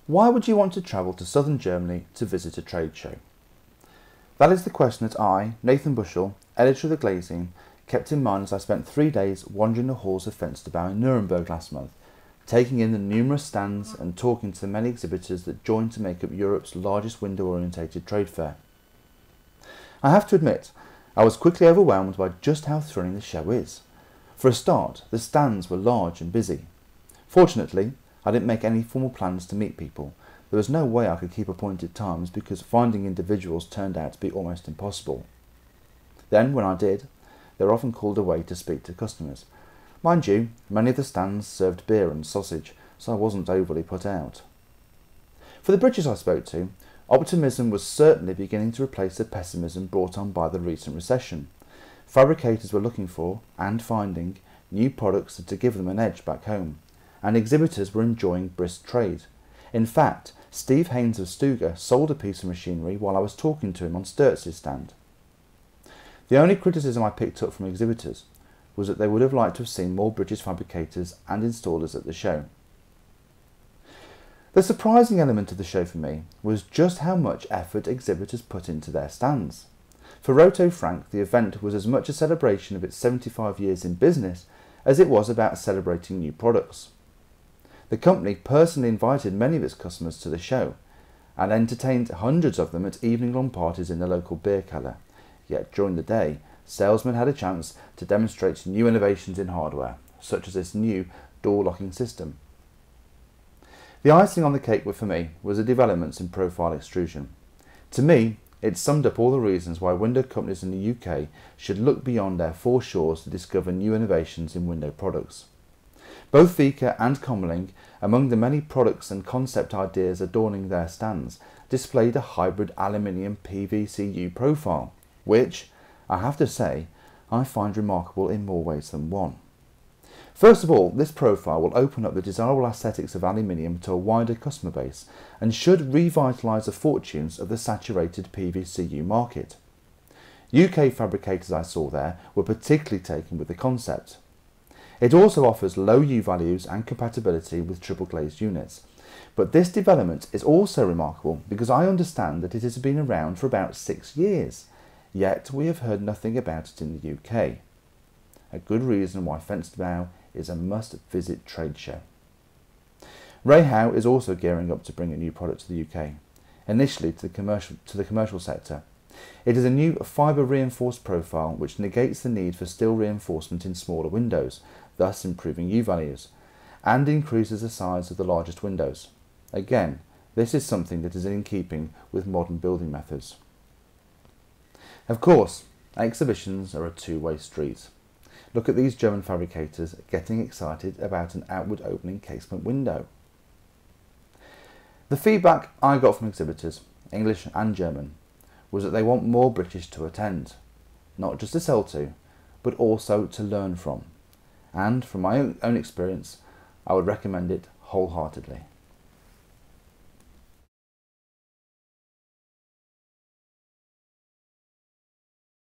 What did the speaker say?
Why would you want to travel to southern Germany to visit a trade show? That is the question that I, Nathan Bushell, editor of the Glazine, kept in mind as I spent 3 days wandering the halls of Fensterbau in Nuremberg last month, taking in the numerous stands and talking to the many exhibitors that joined to make up Europe's largest window-orientated trade fair. I have to admit, I was quickly overwhelmed by just how thrilling the show is. For a start, the stands were large and busy. Fortunately, I didn't make any formal plans to meet people. There was no way I could keep appointed times because finding individuals turned out to be almost impossible. Then, when I did, they were often called away to speak to customers. Mind you, many of the stands served beer and sausage, so I wasn't overly put out. For the British I spoke to, optimism was certainly beginning to replace the pessimism brought on by the recent recession. Fabricators were looking for, and finding, new products to give them an edge back home, and exhibitors were enjoying brisk trade. In fact, Steve Haynes of Stuger sold a piece of machinery while I was talking to him on Sturtz's stand. The only criticism I picked up from exhibitors was that they would have liked to have seen more British fabricators and installers at the show. The surprising element of the show for me was just how much effort exhibitors put into their stands. For Roto Frank, the event was as much a celebration of its 75 years in business as it was about celebrating new products. The company personally invited many of its customers to the show and entertained hundreds of them at evening-long parties in the local beer cellar. Yet during the day, salesmen had a chance to demonstrate new innovations in hardware, such as this new door-locking system. The icing on the cake for me was the developments in profile extrusion. To me, it summed up all the reasons why window companies in the UK should look beyond their four shores to discover new innovations in window products. Both Vica and Commeling, among the many products and concept ideas adorning their stands, displayed a hybrid aluminium PVCU profile, which, I have to say, I find remarkable in more ways than one. First of all, this profile will open up the desirable aesthetics of aluminium to a wider customer base and should revitalise the fortunes of the saturated PVCU market. UK fabricators I saw there were particularly taken with the concept. It also offers low U values and compatibility with triple glazed units. But this development is also remarkable because I understand that it has been around for about 6 years, yet we have heard nothing about it in the UK. A good reason why Fensterbau is a must-visit trade show. Ray Howe is also gearing up to bring a new product to the UK, initially to the commercial sector. It is a new fibre reinforced profile which negates the need for steel reinforcement in smaller windows, thus improving U values, and increases the size of the largest windows. Again, this is something that is in keeping with modern building methods. Of course, exhibitions are a two-way street. Look at these German fabricators getting excited about an outward opening casement window. The feedback I got from exhibitors, English and German, was that they want more British to attend, not just to sell to, but also to learn from. And from my own experience, I would recommend it wholeheartedly.